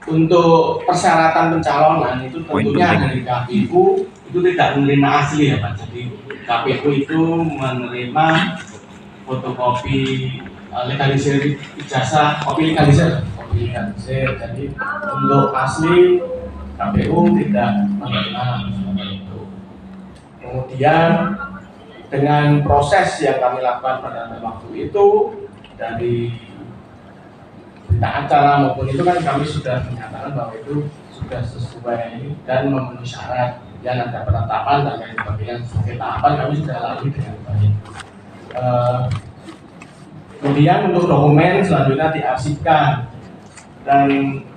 Untuk persyaratan pencalonan itu tentunya dari KPU itu tidak menerima asli ya Pak. Jadi KPU itu menerima fotokopi legalisir ijazah, kopi legalisir. Jadi untuk asli KPU tidak menerima itu. Kemudian dengan proses yang kami lakukan pada waktu itu dari berita acara maupun itu kan kami sudah menyatakan bahwa itu sudah sesuai dan memenuhi syarat, dan ada penetapan dan lain sebagainya. Sebagai tahapan kami sudah lalui dengan baik. Kemudian untuk dokumen selanjutnya diarsipkan, dan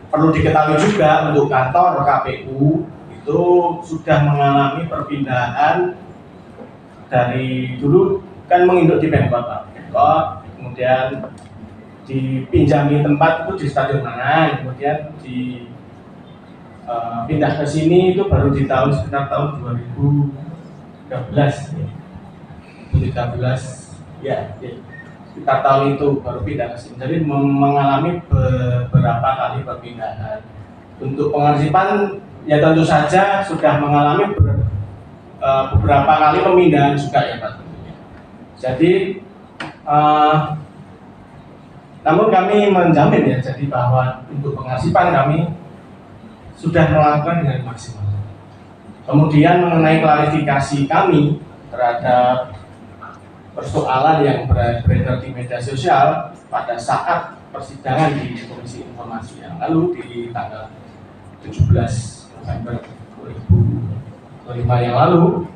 perlu diketahui juga untuk kantor KPU itu sudah mengalami perpindahan dari dulu kan menginduk di Pemkot, kemudian dipinjami tempat itu di Stadion Mangan, kemudian pindah ke sini itu baru di sekitar tahun 2013 ya, sekitar tahun itu baru pindah ke sini. Jadi mengalami beberapa kali perpindahan. Untuk pengarsipan ya tentu saja sudah mengalami beberapa kali pemindahan juga ya Pak. Jadi namun kami menjamin ya, jadi bahwa untuk pengarsipan kami sudah melakukan dengan maksimal. Kemudian mengenai klarifikasi kami terhadap persoalan yang beredar di media sosial pada saat persidangan di Komisi Informasi yang lalu di tanggal 17 November 2025 yang lalu,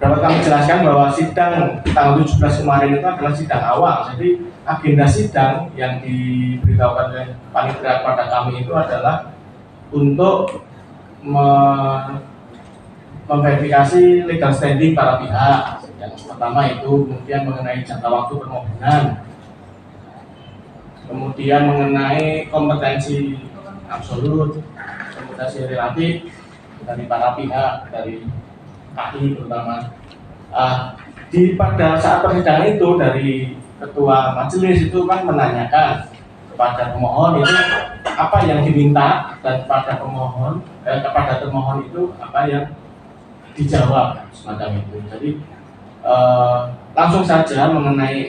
dapat kami jelaskan bahwa sidang tanggal 17 kemarin itu adalah sidang awal. Jadi agenda sidang yang diberitahukan oleh panitia kepada kami itu adalah untuk memverifikasi legal standing para pihak. Yang pertama itu kemudian mengenai jangka waktu permohonan, kemudian mengenai kompetensi absolut, kompetensi relatif dari para pihak, dari KI terutama. Pada saat persidangan itu dari ketua majelis itu kan menanyakan kepada pemohon itu apa yang diminta, dan kepada kepada termohon itu apa yang dijawab, semacam itu. Jadi langsung saja mengenai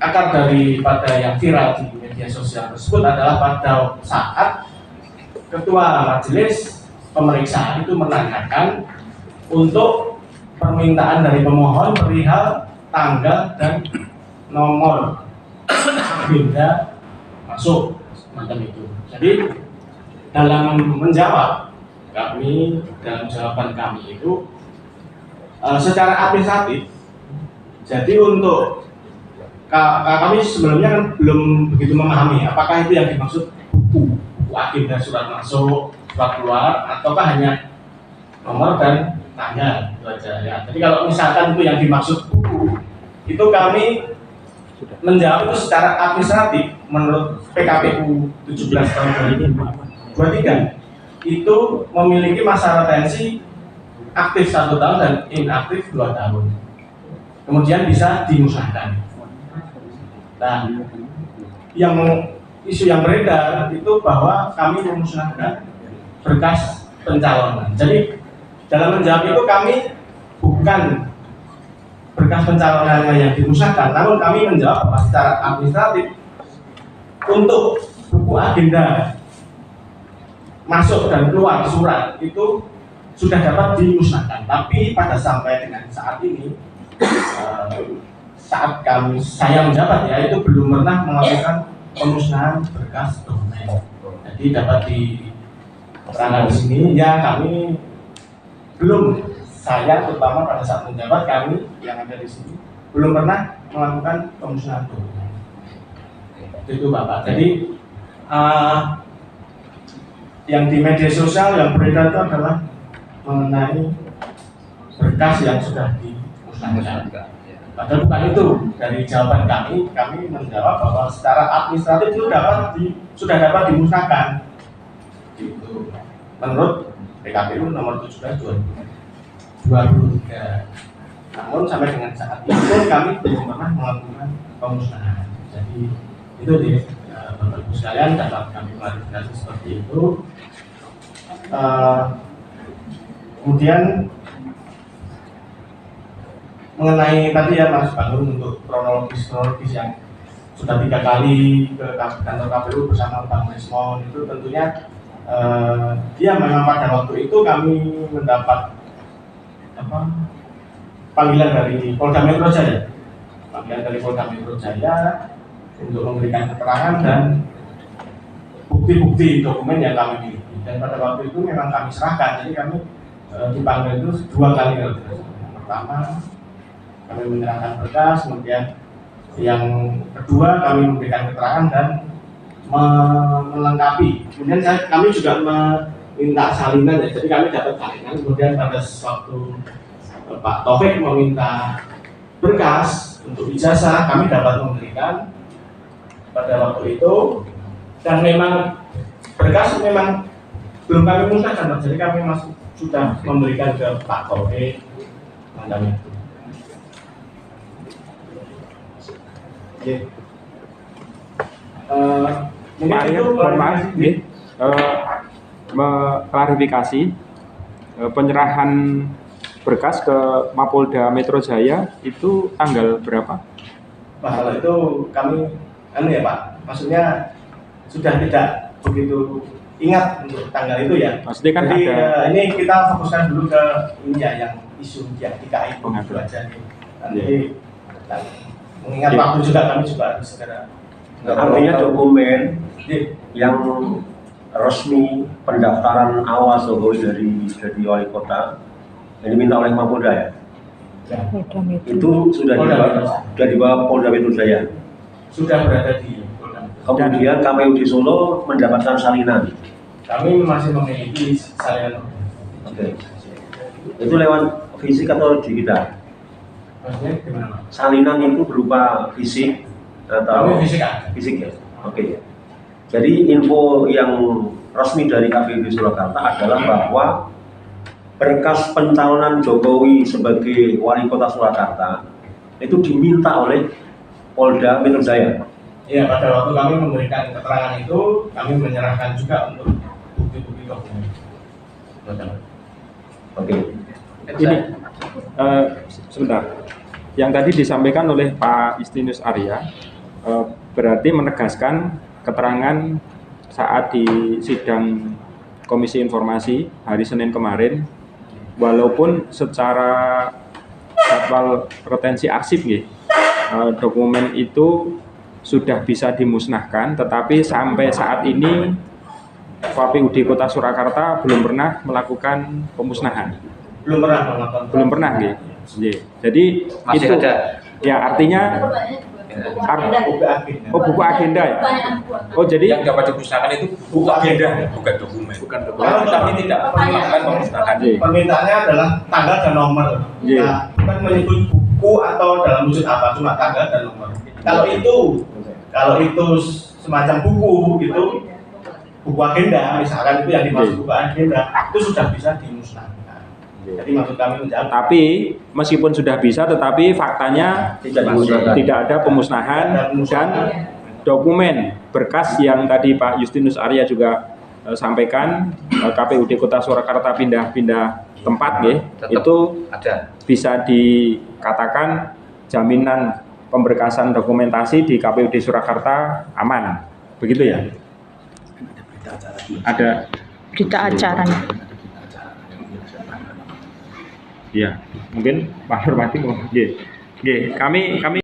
akar daripada yang viral di media sosial tersebut adalah pada saat ketua majelis pemeriksa itu menanyakan untuk permintaan dari pemohon perihal tanggal dan nomor agenda masuk, semacam itu. Jadi dalam menjawab kami, dalam jawaban kami itu secara administratif, jadi untuk kami sebelumnya kan belum begitu memahami apakah itu yang dimaksud buku agenda, surat masuk, surat keluar, ataukah hanya nomor dan tanggal, itu aja ya. Jadi kalau misalkan itu yang dimaksud buku, itu kami menjawab itu secara administratif menurut PKPU 17 tahun 2023 itu memiliki masa retensi aktif 1 tahun dan inaktif 2 tahun. Kemudian bisa dimusnahkan. Nah, isu yang beredar itu bahwa kami memusnahkan berkas pencalonan. Jadi dalam menjawab itu kami bukan berkas pencalonannya yang dimusnahkan, namun kami menjawab bahwa secara administratif untuk buku agenda masuk dan keluar surat itu sudah dapat dimusnahkan. Tapi pada sampai dengan saat ini, saat saya menjabat ya, itu belum pernah melakukan pemusnahan berkas dokumen. Jadi dapat diterangkan di sini ya, kami belum, saya terutama pada saat menjabat, kami yang ada di sini belum pernah melakukan pemusnahan dokumen. Itu Bapak. Jadi yang di media sosial yang beredar itu adalah mengenai berkas yang sudah dimusnahkan. Padahal bukan itu. Dari jawaban kami menjawab bahwa secara administratif itu sudah dapat dimusnahkan. Itu menurut PKPU nomor 17 2023. Namun sampai dengan saat ini kami belum pernah melakukan pemusnahan. Jadi itu dia. Bapak Ibu sekalian dapat kami klarifikasi seperti itu. Kemudian mengenai tadi ya Mas Bangun untuk kronologis yang sudah 3 kali ke kantor KPU bersama Bang Desmond itu tentunya dia memang pada waktu itu kami mendapat panggilan dari Polda Metro Jaya, untuk memberikan keterangan dan bukti-bukti dokumen yang kami miliki. Dan pada waktu itu memang kami serahkan, jadi kami dipanggil itu 2 kali. Yang pertama kami menyerahkan berkas, kemudian yang kedua kami memberikan keterangan dan melengkapi. Kemudian kami juga meminta salinan, ya. Jadi kami dapat salinan. Kemudian pada suatu Pak Taufik meminta berkas untuk ijazah, kami dapat memberikan pada waktu itu. Dan memang berkas memang belum kami musnahkan, jadi kami masih sudah memberikan ke Pak Taufik tentang itu. Pak Arya, mohon maaf, klarifikasi penyerahan berkas ke Mapolda Metro Jaya itu tanggal berapa? Pak, kalau itu kami, ya Pak, maksudnya sudah tidak begitu ingat untuk tanggal itu ya. Maksudnya kan jadi, ada. Ini kita fokuskan dulu ke ini ya, yang isu yang DKI itu aja nih. Nanti mengingat waktu juga kami juga harus segera. Artinya dokumen yang resmi pendaftaran awal Jokowi dari wali kota yang diminta oleh Mapolda ya? Itu sudah dibawa Polda Metro Jaya. Sudah berada di Polda. Kemudian KPU di Solo mendapatkan salinan. Kami masih memiliki salinan. Oke. Itu lewat fisik atau digital? Maksudnya gimana? Salinan itu berupa fisik atau fisik ya? Oke. Jadi info yang resmi dari KPU Surakarta adalah bahwa berkas pencalonan Jokowi sebagai wali kota Surakarta itu diminta oleh Polda Metro Jaya. Iya, pada waktu kami memberikan keterangan itu, kami menyerahkan juga untuk bukti-bukti dokumen. Oke. Ini sebentar. Yang tadi disampaikan oleh Pak Justinus Arya berarti menegaskan keterangan saat di sidang Komisi Informasi hari Senin kemarin, walaupun secara jadwal retensi arsip dokumen itu sudah bisa dimusnahkan, tetapi sampai saat ini KPUD Kota Surakarta belum pernah melakukan pemusnahan. Belum pernah gitu. Jadi masih itu ada. Ya, artinya buku agenda ya. Oh, jadi yang dapat dimusnahkan itu buku agenda, bukan dokumen. Kami tidak melakukan pemusnahan. Permintaannya adalah tanggal dan nomor. Nah, bukan menyebut buku atau dalam wujud apa, cuma tanggal dan nomor. Kalau itu semacam buku itu buku agenda, misalkan itu yang dimaksud buku agenda, itu sudah bisa dimusnahkan. Jadi maksud kami menjawab. Tapi meskipun sudah bisa, tetapi faktanya tidak ada pemusnahan dan dokumen berkas yang tadi Pak Justinus Arya juga sampaikan, KPUD Kota Surakarta pindah-pindah tempat itu ada. Bisa dikatakan jaminan pemberkasan dokumentasi di KPUD Surakarta aman, begitu ya? Ada berita acaranya. Ya, mungkin Pak Nurmati mau. Kami